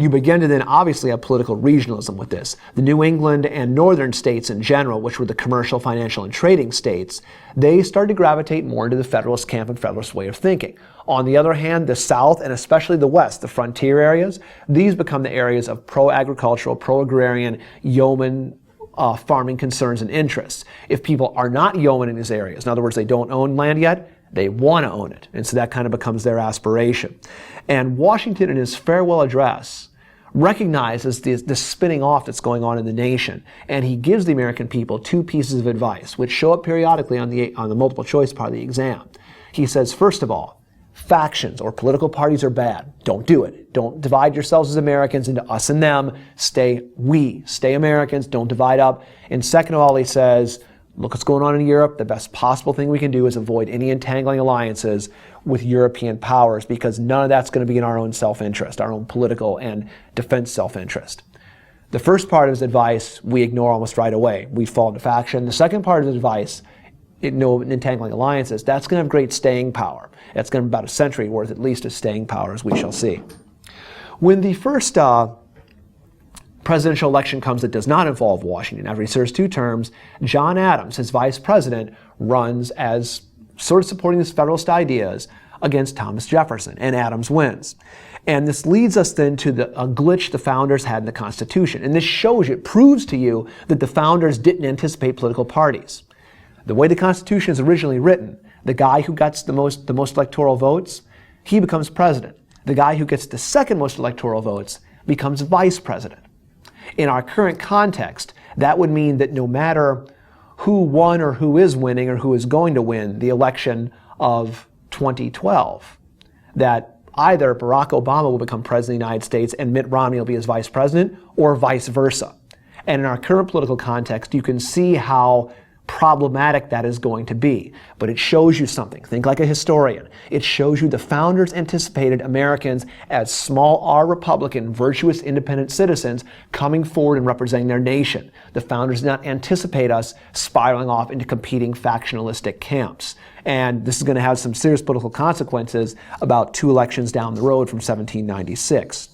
You begin to then obviously have political regionalism with this. The New England and northern states in general, which were the commercial, financial, and trading states, they started to gravitate more into the Federalist camp and Federalist way of thinking. On the other hand, the South and especially the West, the frontier areas, these become the areas of pro-agricultural, pro-agrarian, yeoman farming concerns and interests. If people are not yeomen in these areas, in other words, they don't own land yet, they want to own it. And so that kind of becomes their aspiration. And Washington, in his farewell address, recognizes the spinning off that's going on in the nation. And he gives the American people two pieces of advice, which show up periodically on the multiple choice part of the exam. He says, first of all, factions or political parties are bad. Don't do it. Don't divide yourselves as Americans into us and them. Stay Americans. Don't divide up. And second of all, he says, look what's going on in Europe. The best possible thing we can do is avoid any entangling alliances with European powers, because none of that's going to be in our own self-interest, our own political and defense self-interest. The first part of his advice we ignore almost right away. We fall into faction. The second part of his advice, no entangling alliances, that's going to have great staying power. That's going to be about a century worth at least of staying power, as we shall see. When the first presidential election comes that does not involve Washington, after he serves 2 terms, John Adams, his vice president, runs as sort of supporting his Federalist ideas against Thomas Jefferson, and Adams wins. And this leads us then to a glitch the founders had in the Constitution. And this shows you, it proves to you that the founders didn't anticipate political parties. The way the Constitution is originally written, the guy who gets the most electoral votes, he becomes president. The guy who gets the second most electoral votes becomes vice president. In our current context, that would mean that no matter who won or who is winning or who is going to win the election of 2012, that either Barack Obama will become president of the United States and Mitt Romney will be his vice president, or vice versa. And in our current political context, you can see how problematic that is going to be. But it shows you something. Think like a historian. It shows you the founders anticipated Americans as small r Republican, virtuous, independent citizens coming forward and representing their nation. The founders did not anticipate us spiraling off into competing factionalistic camps. And this is going to have some serious political consequences about 2 elections down the road from 1796.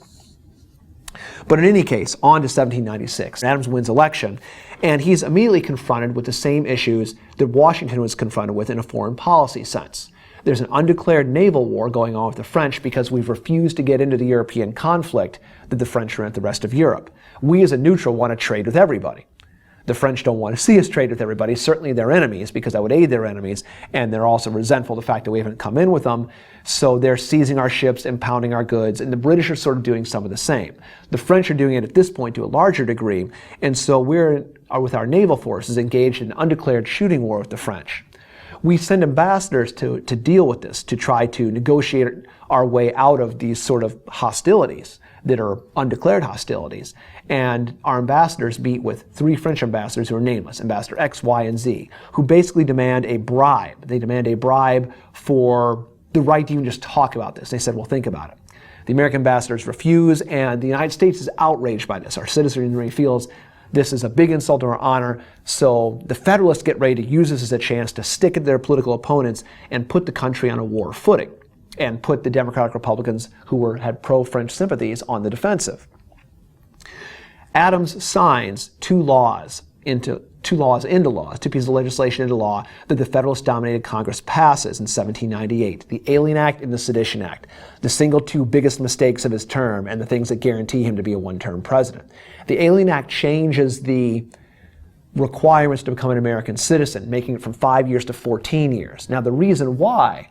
But in any case, on to 1796. Adams wins election, and he's immediately confronted with the same issues that Washington was confronted with in a foreign policy sense. There's an undeclared naval war going on with the French because we've refused to get into the European conflict that the French are in with the rest of Europe. We as a neutral want to trade with everybody. The French don't want to see us trade with everybody, certainly their enemies, because that would aid their enemies, and they're also resentful of the fact that we haven't come in with them, so they're seizing our ships, impounding our goods, and the British are sort of doing some of the same. The French are doing it at this point to a larger degree, and so we're, with our naval forces, engaged in an undeclared shooting war with the French. We send ambassadors to deal with this, to try to negotiate our way out of these sort of hostilities that are undeclared hostilities. And our ambassadors meet with 3 French ambassadors who are nameless, Ambassador X, Y, and Z, who basically demand a bribe. They demand a bribe for the right to even just talk about this. They said, well, think about it. The American ambassadors refuse, and the United States is outraged by this. Our citizenry feels this is a big insult to our honor, so the Federalists get ready to use this as a chance to stick at their political opponents and put the country on a war footing, and put the Democratic Republicans who had pro-French sympathies on the defensive. Adams signs 2 pieces of legislation into law that the Federalist-dominated Congress passes in 1798, the Alien Act and the Sedition Act, the single 2 biggest mistakes of his term and the things that guarantee him to be a one-term president. The Alien Act changes the requirements to become an American citizen, making it from 5 years to 14 years. Now, the reason why,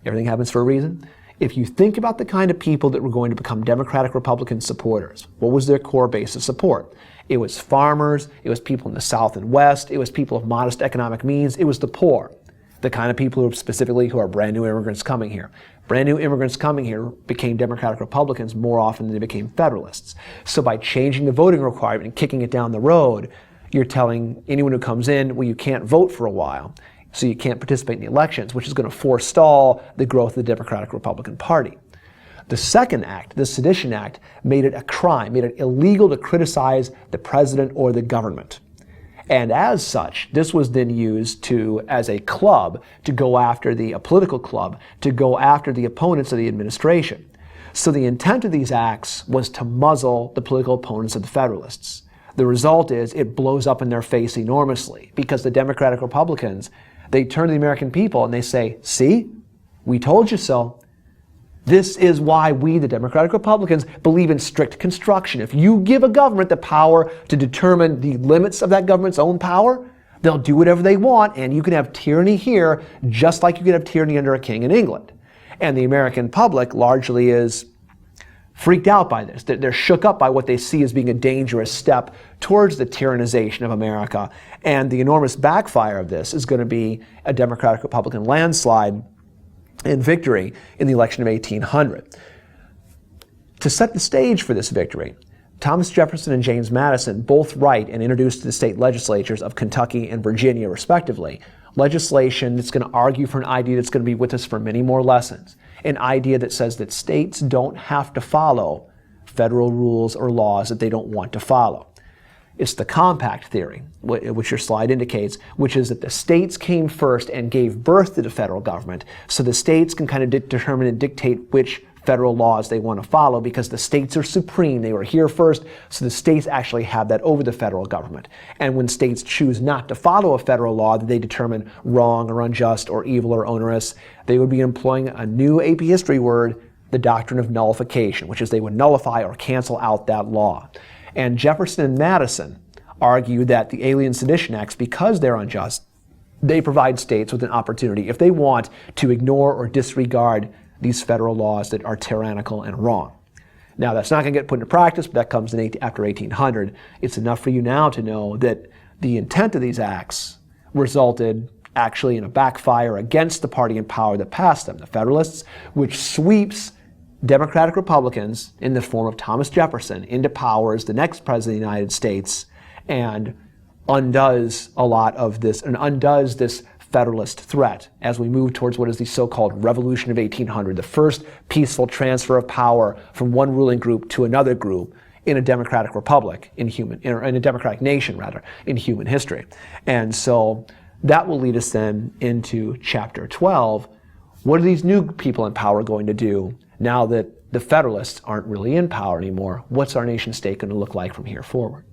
everything happens for a reason. If you think about the kind of people that were going to become Democratic Republican supporters, what was their core base of support? It was farmers, it was people in the South and West, it was people of modest economic means, it was the poor, the kind of people who are brand new immigrants coming here. Brand new immigrants coming here became Democratic Republicans more often than they became Federalists. So by changing the voting requirement and kicking it down the road, you're telling anyone who comes in, well, you can't vote for a while, so you can't participate in the elections, which is going to forestall the growth of the Democratic Republican Party. The second act, the Sedition Act, made it a crime, made it illegal to criticize the president or the government. And as such, this was then used as a club to go after a political club, to go after the opponents of the administration. So the intent of these acts was to muzzle the political opponents of the Federalists. The result is it blows up in their face enormously because the Democratic Republicans, they turn to the American people and they say, see, we told you so. This is why we, the Democratic Republicans, believe in strict construction. If you give a government the power to determine the limits of that government's own power, they'll do whatever they want, and you can have tyranny here just like you can have tyranny under a king in England. And the American public largely is freaked out by this. They're shook up by what they see as being a dangerous step towards the tyrannization of America. And the enormous backfire of this is going to be a Democratic-Republican landslide and victory in the election of 1800. To set the stage for this victory, Thomas Jefferson and James Madison both write and introduce to the state legislatures of Kentucky and Virginia, respectively, legislation that's going to argue for an idea that's going to be with us for many more lessons. An idea that says that states don't have to follow federal rules or laws that they don't want to follow. It's the compact theory, which your slide indicates, which is that the states came first and gave birth to the federal government, so the states can kind of determine and dictate which federal laws they want to follow because the states are supreme. They were here first, so the states actually have that over the federal government. And when states choose not to follow a federal law that they determine wrong or unjust or evil or onerous, they would be employing a new AP history word, the doctrine of nullification, which is they would nullify or cancel out that law. And Jefferson and Madison argue that the Alien Sedition Acts, because they're unjust, they provide states with an opportunity, if they want, to ignore or disregard these federal laws that are tyrannical and wrong. Now, that's not going to get put into practice, but that comes in after 1800. It's enough for you now to know that the intent of these acts resulted actually in a backfire against the party in power that passed them, the Federalists, which sweeps Democratic Republicans in the form of Thomas Jefferson into power as the next president of the United States and undoes a lot of this, and undoes this Federalist threat as we move towards what is the so-called Revolution of 1800, the first peaceful transfer of power from one ruling group to another group in a democratic republic, in a democratic nation, rather, in human history. And so that will lead us then into chapter 12. What are these new people in power going to do now that the Federalists aren't really in power anymore? What's our nation state going to look like from here forward?